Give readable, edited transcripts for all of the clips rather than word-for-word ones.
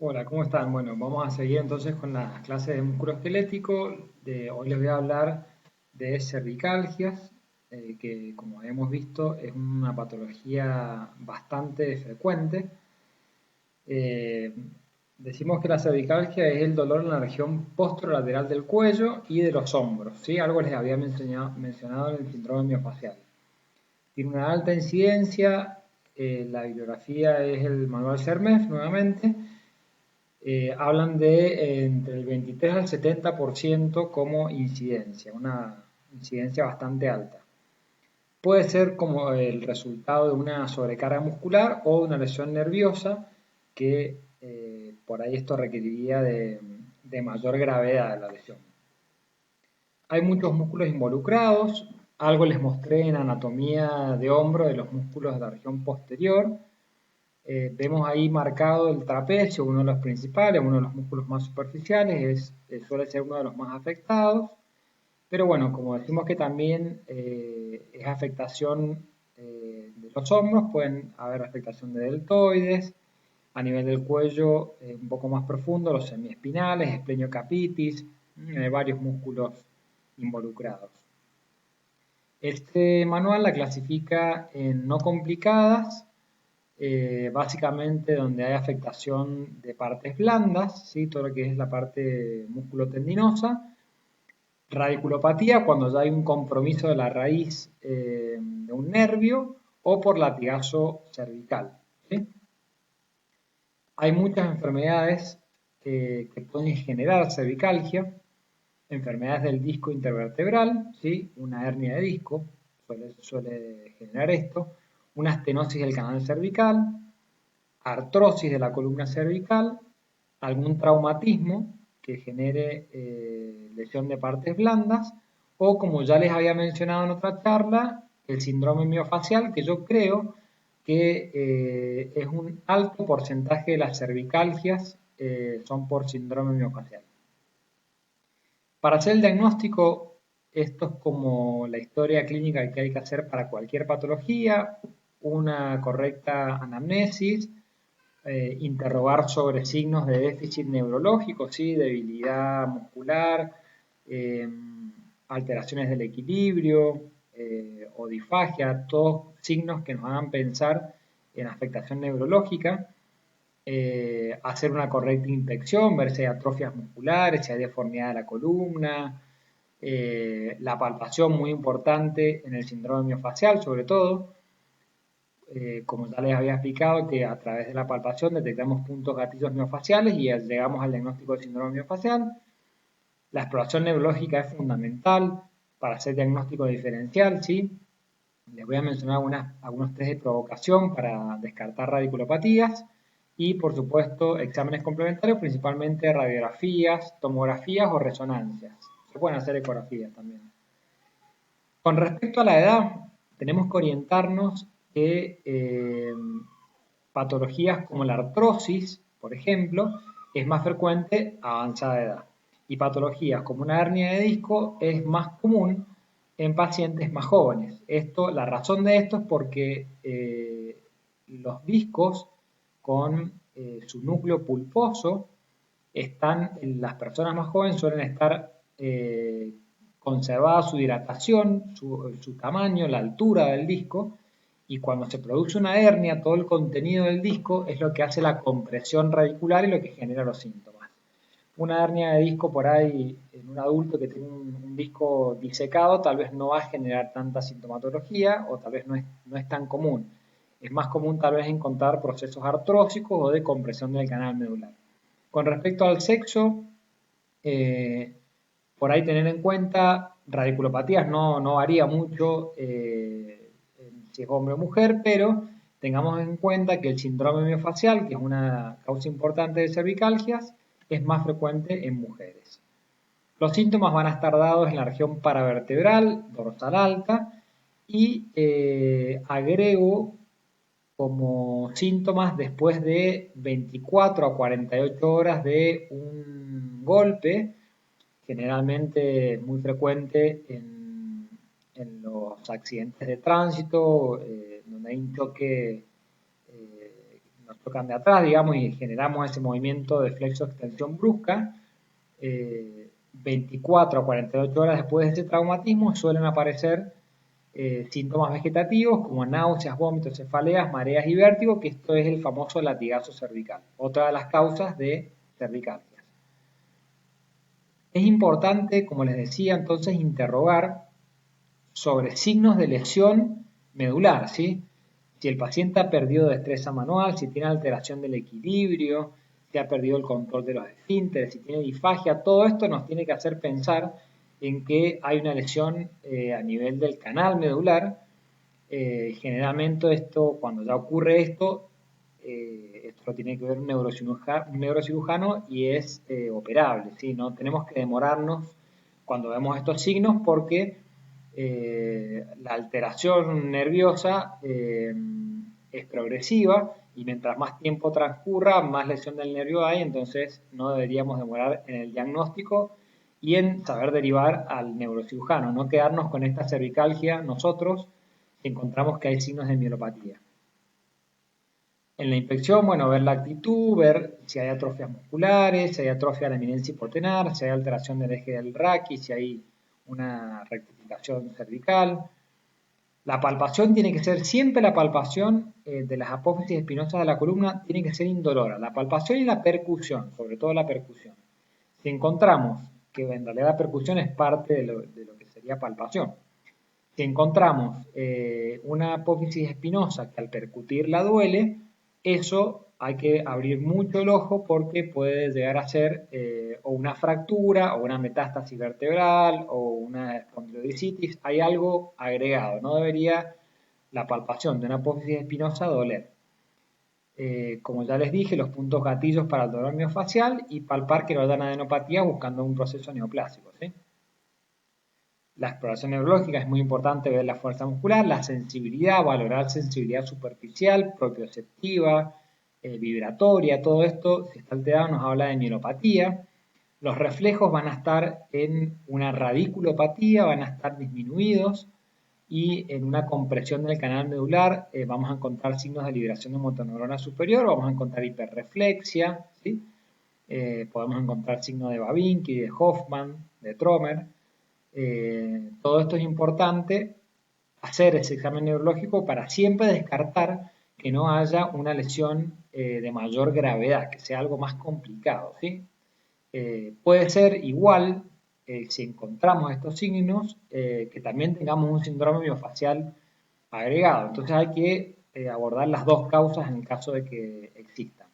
Hola, ¿cómo están? Bueno, vamos a seguir entonces con las clases de músculo esquelético. Hoy les voy a hablar de cervicalgias, que como hemos visto es una patología bastante frecuente. Eh, Decimos que la cervicalgia es el dolor en la región posterolateral del cuello y de los hombros, ¿sí? Algo les había mencionado en el síndrome miofascial. Tiene una alta incidencia, la bibliografía es el manual CERMEF nuevamente. Hablan de entre el 23 al 70% como incidencia, una incidencia bastante alta. Puede ser como el resultado de una sobrecarga muscular o de una lesión nerviosa que por ahí esto requeriría de mayor gravedad de la lesión. Hay muchos músculos involucrados, algo les mostré en anatomía de hombro de los músculos de la región posterior. Vemos ahí marcado el trapecio, uno de los principales, uno de los músculos más superficiales, suele ser uno de los más afectados, pero bueno, como decimos que también es afectación de los hombros, pueden haber afectación de deltoides, a nivel del cuello un poco más profundo, los semiespinales, esplenocapitis, varios músculos involucrados. Este manual la clasifica en no complicadas, básicamente donde hay afectación de partes blandas, ¿sí? Todo lo que es la parte musculotendinosa, radiculopatía cuando ya hay un compromiso de la raíz de un nervio o por latigazo cervical, ¿sí? Hay muchas enfermedades que pueden generar cervicalgia, enfermedades del disco intervertebral, ¿sí? Una hernia de disco suele generar esto, una estenosis del canal cervical, artrosis de la columna cervical, algún traumatismo que genere lesión de partes blandas, o como ya les había mencionado en otra charla, el síndrome miofascial, que yo creo que es un alto porcentaje de las cervicalgias son por síndrome miofascial. Para hacer el diagnóstico, esto es como la historia clínica que hay que hacer para cualquier patología, una correcta anamnesis, interrogar sobre signos de déficit neurológico, ¿sí? Debilidad muscular, eh, alteraciones del equilibrio o disfagia, todos signos que nos hagan pensar en afectación neurológica. Hacer una correcta inspección, ver si hay atrofias musculares, si hay deformidad de la columna, la palpación muy importante en el síndrome miofascial sobre todo, como ya les había explicado, que a través de la palpación detectamos puntos gatillos miofaciales y llegamos al diagnóstico del síndrome miofacial. La exploración neurológica es fundamental para hacer diagnóstico diferencial, ¿sí? Les voy a mencionar algunos test de provocación para descartar radiculopatías y, por supuesto, exámenes complementarios, principalmente radiografías, tomografías o resonancias. Se pueden hacer ecografías también. Con respecto a la edad, tenemos que orientarnos que patologías como la artrosis, por ejemplo, es más frecuente a avanzada edad. Y patologías como una hernia de disco es más común en pacientes más jóvenes. La razón de esto es porque los discos con su núcleo pulposo en las personas más jóvenes suelen estar conservada su dilatación, su tamaño, la altura del disco, y cuando se produce una hernia, todo el contenido del disco es lo que hace la compresión radicular y lo que genera los síntomas. Una hernia de disco por ahí en un adulto que tiene un disco disecado tal vez no va a generar tanta sintomatología o tal vez no es tan común. Es más común tal vez encontrar procesos artrósicos o de compresión del canal medular. Con respecto al sexo, eh, por ahí tener en cuenta, radiculopatías no varía mucho si es hombre o mujer, pero tengamos en cuenta que el síndrome miofascial, que es una causa importante de cervicalgias, es más frecuente en mujeres. Los síntomas van a estar dados en la región paravertebral, dorsal alta, y agrego como síntomas después de 24 a 48 horas de un golpe, generalmente muy frecuente en los accidentes de tránsito, donde hay un choque, nos tocan de atrás, digamos, y generamos ese movimiento de flexo-extensión brusca, 24 a 48 horas después de ese traumatismo suelen aparecer síntomas vegetativos como náuseas, vómitos, cefaleas, mareas y vértigo, que esto es el famoso latigazo cervical, otra de las causas de cervicalgias. Es importante, como les decía, entonces interrogar sobre signos de lesión medular, ¿sí? Si el paciente ha perdido destreza manual, si tiene alteración del equilibrio, si ha perdido el control de los esfínteres, si tiene disfagia, todo esto nos tiene que hacer pensar en que hay una lesión a nivel del canal medular. Generalmente esto, cuando ya ocurre esto, esto lo tiene que ver un neurocirujano y es operable, ¿sí? No tenemos que demorarnos cuando vemos estos signos porque la alteración nerviosa es progresiva y mientras más tiempo transcurra, más lesión del nervio hay, entonces no deberíamos demorar en el diagnóstico y en saber derivar al neurocirujano, no quedarnos con esta cervicalgia nosotros si encontramos que hay signos de mielopatía. En la inspección, bueno, ver la actitud, ver si hay atrofias musculares, si hay atrofia de la eminencia hipotenar, si hay alteración del eje del raquis, si hay una rectificación cervical. La palpación tiene que ser siempre la palpación de las apófisis espinosas de la columna, tiene que ser indolora. La palpación y la percusión, sobre todo la percusión. Si encontramos que en realidad la percusión es parte de lo que sería palpación. Si encontramos una apófisis espinosa que al percutirla duele, eso hay que abrir mucho el ojo porque puede llegar a ser o una fractura o una metástasis vertebral o una espondilodicitis. Hay algo agregado, no debería la palpación de una apófisis espinosa doler. Como ya les dije, los puntos gatillos para el dolor miofacial y palpar que no haya adenopatía buscando un proceso neoplásico, ¿sí? La exploración neurológica es muy importante ver la fuerza muscular, la sensibilidad, valorar sensibilidad superficial, propioceptiva, vibratoria, todo esto, si está alterado, nos habla de mielopatía. Los reflejos van a estar en una radiculopatía, van a estar disminuidos y en una compresión del canal medular vamos a encontrar signos de liberación de motoneurona superior, vamos a encontrar hiperreflexia, ¿sí? Podemos encontrar signos de Babinski, de Hoffman, de Tromer. Todo esto es importante, hacer ese examen neurológico para siempre descartar que no haya una lesión de mayor gravedad, que sea algo más complicado, ¿sí? Puede ser igual, si encontramos estos signos, que también tengamos un síndrome miofacial agregado. Entonces hay que abordar las dos causas en el caso de que existan.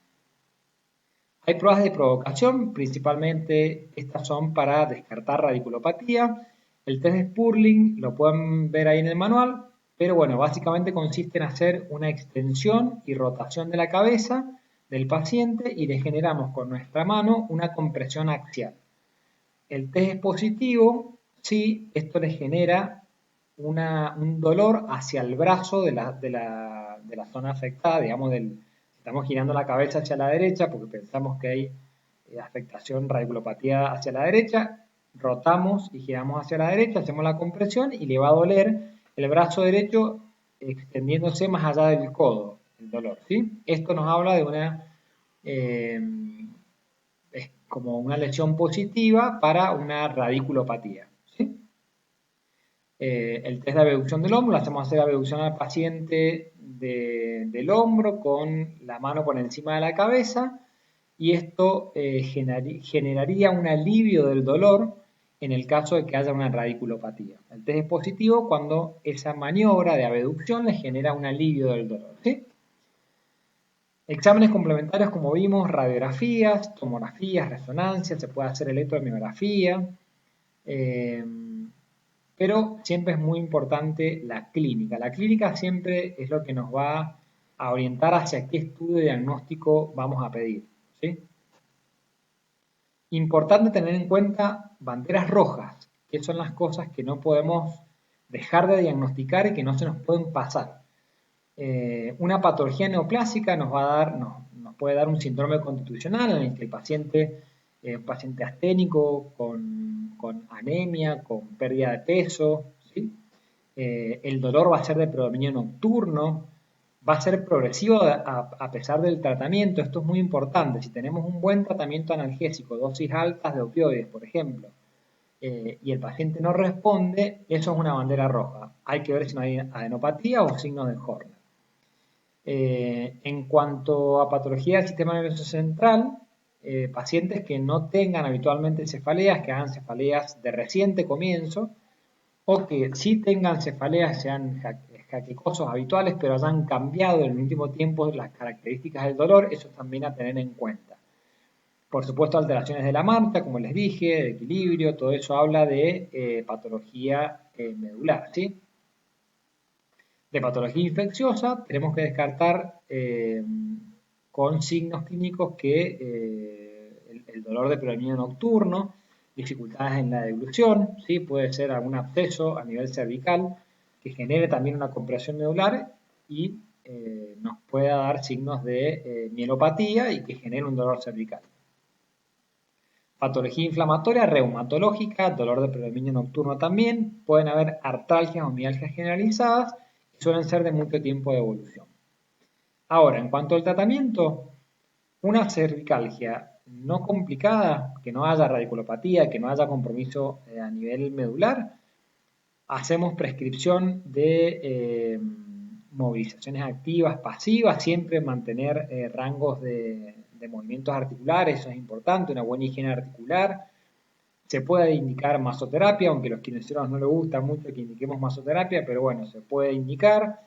Hay pruebas de provocación, principalmente estas son para descartar radiculopatía. El test de Spurling lo pueden ver ahí en el manual, pero bueno, básicamente consiste en hacer una extensión y rotación de la cabeza del paciente y le generamos con nuestra mano una compresión axial. El test es positivo si esto le genera un dolor hacia el brazo de la zona afectada, digamos, estamos girando la cabeza hacia la derecha porque pensamos que hay afectación radiculopatía hacia la derecha, rotamos y giramos hacia la derecha, hacemos la compresión y le va a doler el brazo derecho extendiéndose más allá del codo, el dolor, ¿sí? Esto nos habla de es como una lesión positiva para una radiculopatía, ¿sí? El test de abducción del hombro, le hacemos hacer abducción al paciente del hombro con la mano por encima de la cabeza y esto generaría un alivio del dolor en el caso de que haya una radiculopatía. El test es positivo cuando esa maniobra de abducción le genera un alivio del dolor, ¿sí? Exámenes complementarios, como vimos, radiografías, tomografías, resonancias, se puede hacer electromiografía, pero siempre es muy importante la clínica. La clínica siempre es lo que nos va a orientar hacia qué estudio diagnóstico vamos a pedir, ¿sí? Importante tener en cuenta banderas rojas, que son las cosas que no podemos dejar de diagnosticar y que no se nos pueden pasar. Una patología neoplásica nos puede dar un síndrome constitucional en el que el paciente es un paciente asténico, con anemia, con pérdida de peso, ¿sí? El dolor va a ser de predominio nocturno, va a ser progresivo a pesar del tratamiento. Esto es muy importante. Si tenemos un buen tratamiento analgésico, dosis altas de opioides, por ejemplo, y el paciente no responde, eso es una bandera roja. Hay que ver si no hay adenopatía o signos de Horner. En cuanto a patología del sistema nervioso central, pacientes que no tengan habitualmente cefaleas, que hagan cefaleas de reciente comienzo, o que sí tengan cefaleas, sean jaquecosos habituales, pero hayan cambiado en el último tiempo las características del dolor, eso también a tener en cuenta. Por supuesto, alteraciones de la marcha, como les dije, de equilibrio, todo eso habla de patología medular, ¿sí? De patología infecciosa tenemos que descartar con signos clínicos que el dolor de predominio nocturno, dificultades en la deglución, ¿sí? Puede ser algún absceso a nivel cervical que genere también una compresión medular y nos pueda dar signos de mielopatía y que genere un dolor cervical. Patología inflamatoria reumatológica, dolor de predominio nocturno también, pueden haber artralgias o mialgias generalizadas y suelen ser de mucho tiempo de evolución. Ahora, en cuanto al tratamiento, una cervicalgia no complicada, que no haya radiculopatía, que no haya compromiso a nivel medular, hacemos prescripción de movilizaciones activas, pasivas, siempre mantener rangos de movimientos articulares, eso es importante, una buena higiene articular. Se puede indicar masoterapia, aunque a los kinesiólogos no les gusta mucho que indiquemos masoterapia, pero bueno, se puede indicar.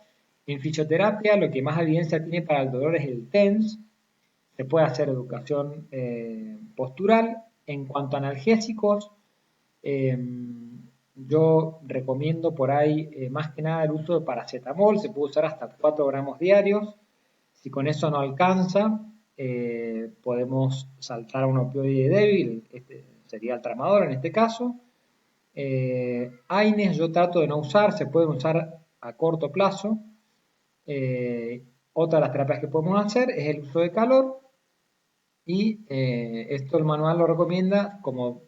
En fisioterapia, lo que más evidencia tiene para el dolor es el TENS. Se puede hacer educación postural. En cuanto a analgésicos, yo recomiendo por ahí más que nada el uso de paracetamol. Se puede usar hasta 4 gramos diarios. Si con eso no alcanza, podemos saltar a un opioide débil, este sería el tramador en este caso. AINES yo trato de no usar, se pueden usar a corto plazo. Otra de las terapias que podemos hacer es el uso de calor y esto el manual lo recomienda como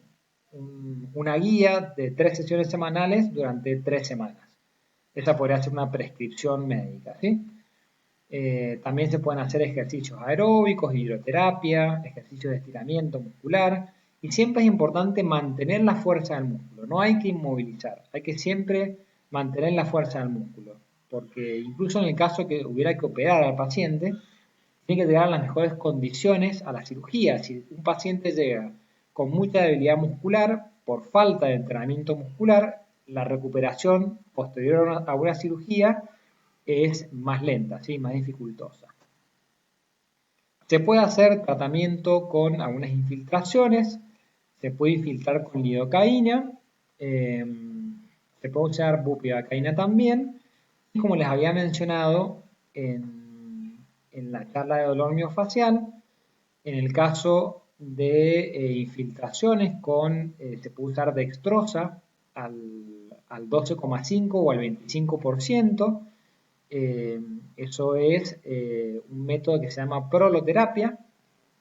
una guía de 3 sesiones semanales durante 3 semanas. Esa podría ser una prescripción médica, ¿sí? También se pueden hacer ejercicios aeróbicos, hidroterapia, ejercicios de estiramiento muscular. Y siempre es importante mantener la fuerza del músculo. No hay que inmovilizar, hay que siempre mantener la fuerza del músculo. Porque incluso en el caso que hubiera que operar al paciente, tiene que llegar a las mejores condiciones a la cirugía. Si un paciente llega con mucha debilidad muscular, por falta de entrenamiento muscular, la recuperación posterior a una cirugía es más lenta, ¿sí? Más dificultosa. Se puede hacer tratamiento con algunas infiltraciones, se puede infiltrar con lidocaína, se puede usar bupivacaína también, y como les había mencionado en la charla de dolor miofacial, en el caso de infiltraciones se puede usar dextrosa al 12,5 o al 25%. Eso es un método que se llama proloterapia,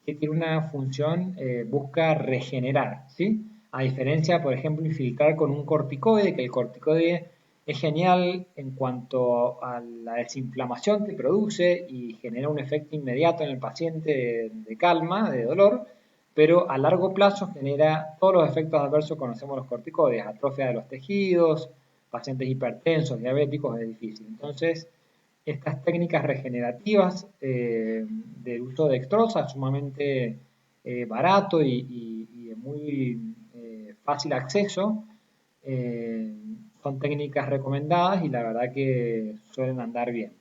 que tiene una función, busca regenerar, ¿sí? A diferencia, por ejemplo, infiltrar con un corticoide, que el corticoide es genial en cuanto a la desinflamación que produce y genera un efecto inmediato en el paciente de calma, de dolor, pero a largo plazo genera todos los efectos adversos que conocemos los corticoides, atrofia de los tejidos, pacientes hipertensos, diabéticos, es difícil. Entonces, estas técnicas regenerativas del uso de dextrosa, sumamente barato y de muy fácil acceso, son técnicas recomendadas y la verdad que suelen andar bien.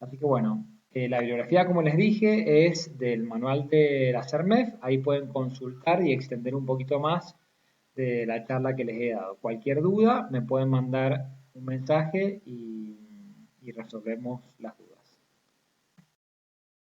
Así que bueno, la bibliografía, como les dije, es del manual de la CERMEF. Ahí pueden consultar y extender un poquito más de la charla que les he dado. Cualquier duda me pueden mandar un mensaje y resolvemos las dudas.